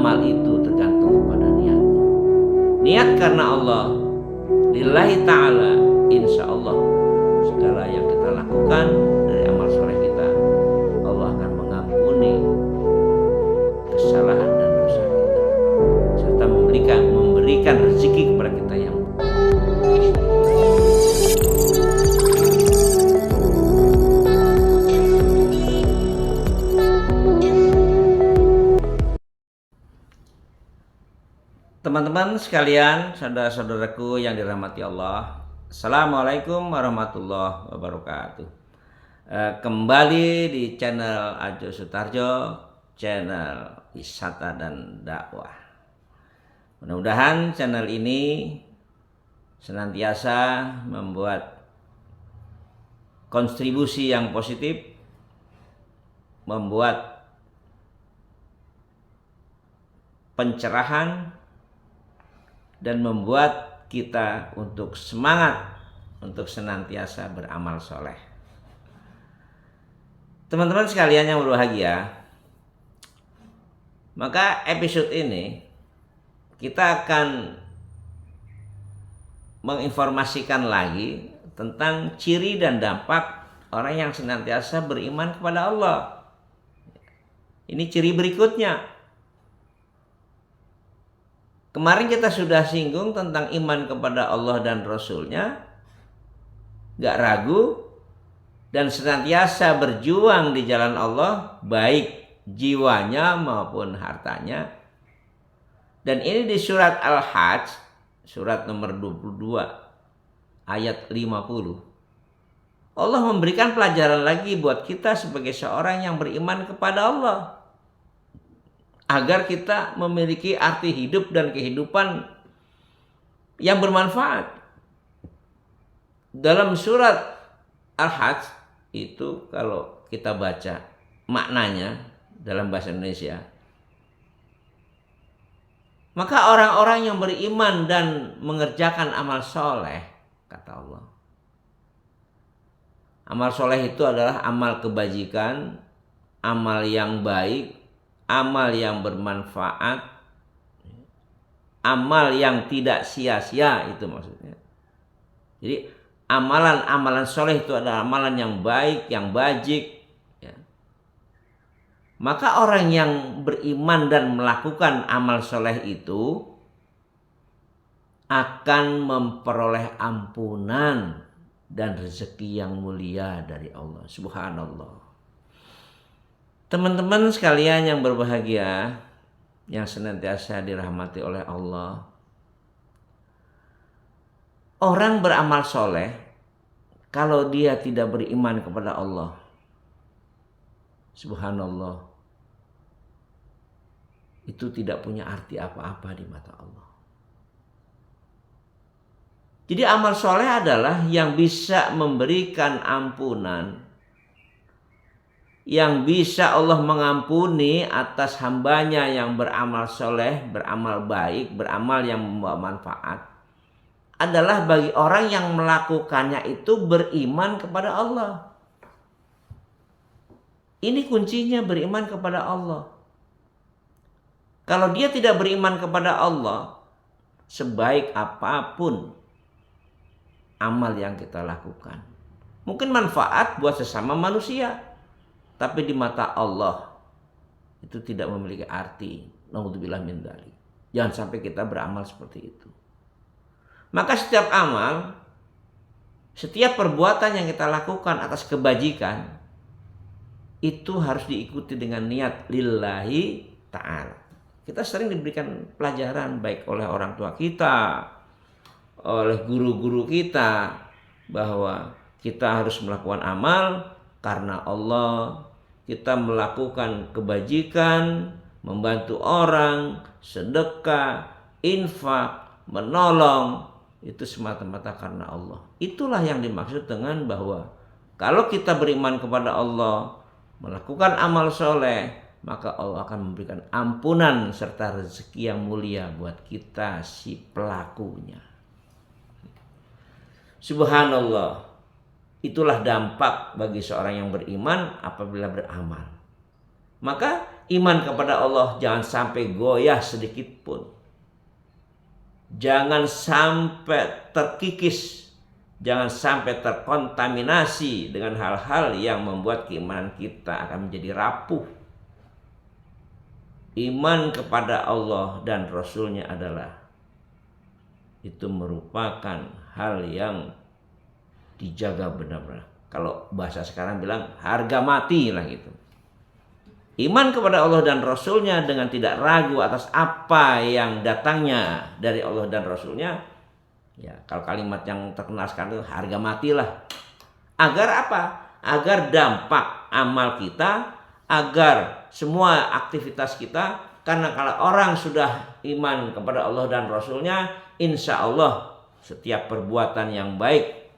amal itu tergantung kepada niatnya. Niat karena Allah, lillahi ta'ala, insya Allah segala yang kita lakukan dari amal soleh kita, Allah akan mengampuni kesalahan dan dosa kita, serta memberikan rezeki kepada kita yang teman-teman sekalian, saudara-saudaraku yang dirahmati Allah, Assalamualaikum warahmatullahi wabarakatuh. Kembali di channel Ajo Sutarjo, channel wisata dan dakwah. Mudah-mudahan channel ini senantiasa membuat kontribusi yang positif, membuat pencerahan, dan membuat kita untuk semangat untuk senantiasa beramal soleh. Teman-teman sekalian yang berbahagia, maka episode ini kita akan menginformasikan lagi tentang ciri dan dampak orang yang senantiasa beriman kepada Allah. Ini ciri berikutnya. Kemarin kita sudah singgung tentang iman kepada Allah dan Rasul-Nya, gak ragu, dan senantiasa berjuang di jalan Allah, baik jiwanya maupun hartanya. Dan ini di surat Al-Hajj, surat nomor 22, ayat 50. Allah memberikan pelajaran lagi buat kita sebagai seorang yang beriman kepada Allah, agar kita memiliki arti hidup dan kehidupan yang bermanfaat. Dalam surat Al-Hajj itu kalau kita baca maknanya dalam bahasa Indonesia, maka orang-orang yang beriman dan mengerjakan amal soleh, kata Allah, amal soleh itu adalah amal kebajikan, amal yang baik, amal yang bermanfaat, amal yang tidak sia-sia, itu maksudnya. Jadi amalan-amalan soleh itu adalah amalan yang baik, yang bajik, ya. Maka orang yang beriman dan melakukan amal soleh itu akan memperoleh ampunan dan rezeki yang mulia dari Allah Subhanallah. Teman-teman sekalian yang berbahagia, yang senantiasa dirahmati oleh Allah, orang beramal soleh, kalau dia tidak beriman kepada Allah, subhanallah, itu tidak punya arti apa-apa di mata Allah. Jadi amal soleh adalah yang bisa memberikan ampunan, yang bisa Allah mengampuni atas hambanya yang beramal soleh, beramal baik, beramal yang membawa manfaat, adalah bagi orang yang melakukannya itu beriman kepada Allah. Ini kuncinya, beriman kepada Allah. Kalau dia tidak beriman kepada Allah, sebaik apapun amal yang kita lakukan, mungkin manfaat buat sesama manusia, tapi di mata Allah itu tidak memiliki arti. Naudzubillah min dzalik. Jangan sampai kita beramal seperti itu. Maka setiap amal, setiap perbuatan yang kita lakukan atas kebajikan, itu harus diikuti dengan niat lillahi ta'ala. Kita sering diberikan pelajaran baik oleh orang tua kita, oleh guru-guru kita, bahwa kita harus melakukan amal karena Allah. Kita melakukan kebajikan, membantu orang, sedekah, infak, menolong, itu semata-mata karena Allah. Itulah yang dimaksud dengan bahwa kalau kita beriman kepada Allah, melakukan amal soleh, maka Allah akan memberikan ampunan serta rezeki yang mulia buat kita si pelakunya. Subhanallah. Itulah dampak bagi seorang yang beriman apabila beramal. Maka Iman kepada Allah jangan sampai goyah sedikit pun. Jangan sampai terkikis. Jangan sampai terkontaminasi dengan hal-hal yang membuat keimanan kita akan menjadi rapuh. Iman kepada Allah dan Rasul-Nya adalah itu merupakan hal yang dijaga benar-benar. Kalau bahasa sekarang bilang harga mati lah gitu. Iman kepada Allah dan Rasul-Nya dengan tidak ragu atas apa yang datangnya dari Allah dan Rasul-Nya. Ya, kalau kalimat yang terkenal sekarang itu harga matilah. Agar apa? Agar dampak amal kita, agar semua aktivitas kita. Karena kalau orang sudah iman kepada Allah dan Rasul-Nya, insya Allah setiap perbuatan yang baik,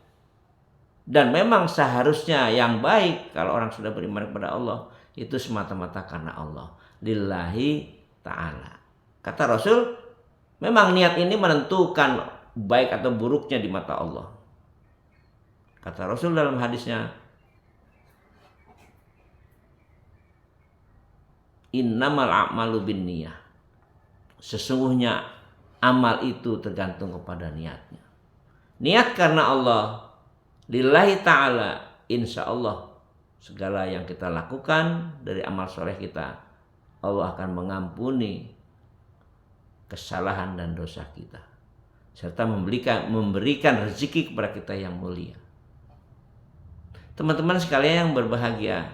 dan memang seharusnya yang baik kalau orang sudah beriman kepada Allah, itu semata-mata karena Allah, lillahi ta'ala. Kata Rasul, memang niat ini menentukan baik atau buruknya di mata Allah. Kata Rasul dalam hadisnya, innamal a'malu binniyah. Sesungguhnya amal itu tergantung kepada niatnya. Niat karena Allah, lillahi ta'ala, insya Allah segala yang kita lakukan dari amal soleh kita, Allah akan mengampuni kesalahan dan dosa kita, serta memberikan rezeki kepada kita yang mulia. Teman-teman sekalian yang berbahagia,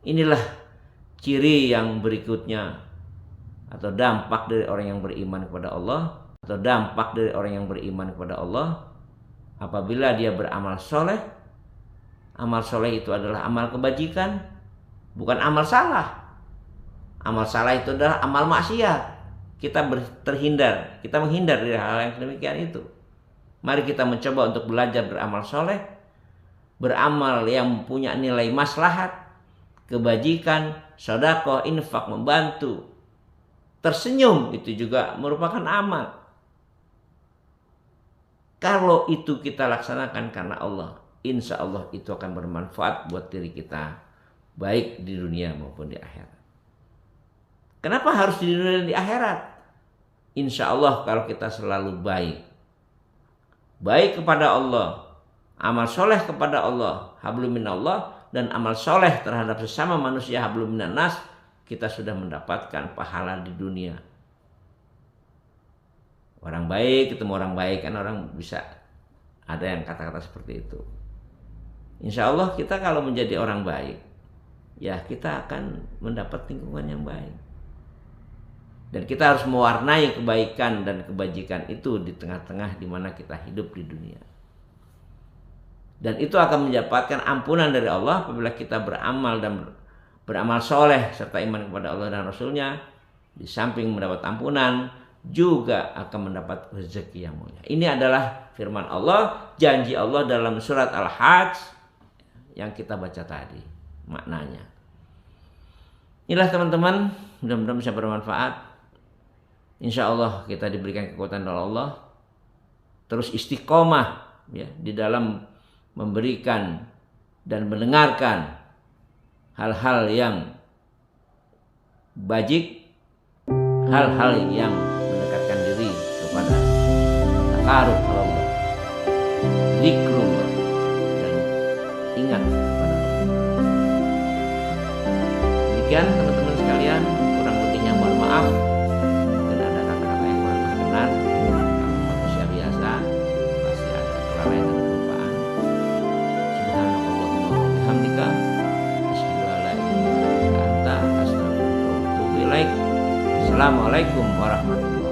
inilah ciri yang berikutnya atau dampak dari orang yang beriman kepada Allah, atau dampak dari orang yang beriman kepada Allah apabila dia beramal soleh. Amal soleh itu adalah amal kebajikan, bukan amal salah. Amal salah itu adalah amal maksiat. Kita menghindar dari hal yang demikian itu. Mari kita mencoba untuk belajar beramal soleh, beramal yang punya nilai maslahat, kebajikan, sedekah, infak, membantu, tersenyum, itu juga merupakan amal. Kalau itu kita laksanakan karena Allah, insya Allah itu akan bermanfaat buat diri kita, baik di dunia maupun di akhirat. Kenapa harus di dunia dan di akhirat? Insya Allah kalau kita selalu baik kepada Allah, amal soleh kepada Allah, hablum minallah, dan amal soleh terhadap sesama manusia, hablum minannas, kita sudah mendapatkan pahala di dunia. Orang baik ketemu orang baik, kan orang bisa ada yang kata-kata seperti itu. Insya Allah kita kalau menjadi orang baik, ya kita akan mendapat lingkungan yang baik. Dan kita harus mewarnai kebaikan dan kebajikan itu di tengah-tengah di mana kita hidup di dunia. Dan itu akan mendapatkan ampunan dari Allah apabila kita beramal dan beramal soleh serta iman kepada Allah dan Rasul-Nya. Di samping mendapat ampunan, juga akan mendapat rezeki yang mulia. Ini adalah firman Allah, janji Allah dalam surat Al-Hajj yang kita baca tadi, maknanya. Inilah teman-teman, mudah-mudahan bisa bermanfaat. Insya Allah kita diberikan kekuatan oleh Allah, terus istiqomah ya di dalam memberikan dan mendengarkan hal-hal yang bajik, hal-hal yang mendekatkan diri kepada takarub Allah, zikrullah, dan ingat kepada Allah. Demikian teman-teman sekalian, kurang lebihnya mohon maaf. Mungkin ada kata-kata yang kurang berkenan. Kami manusia biasa, pasti ada kelalaian dan kelupaan. Subhanallahumma wa bihamdika, asyhadu an la ilaha illa anta, astaghfiruka wa atubu ilaik. Assalamualaikum warahmatullahi wabarakatuh.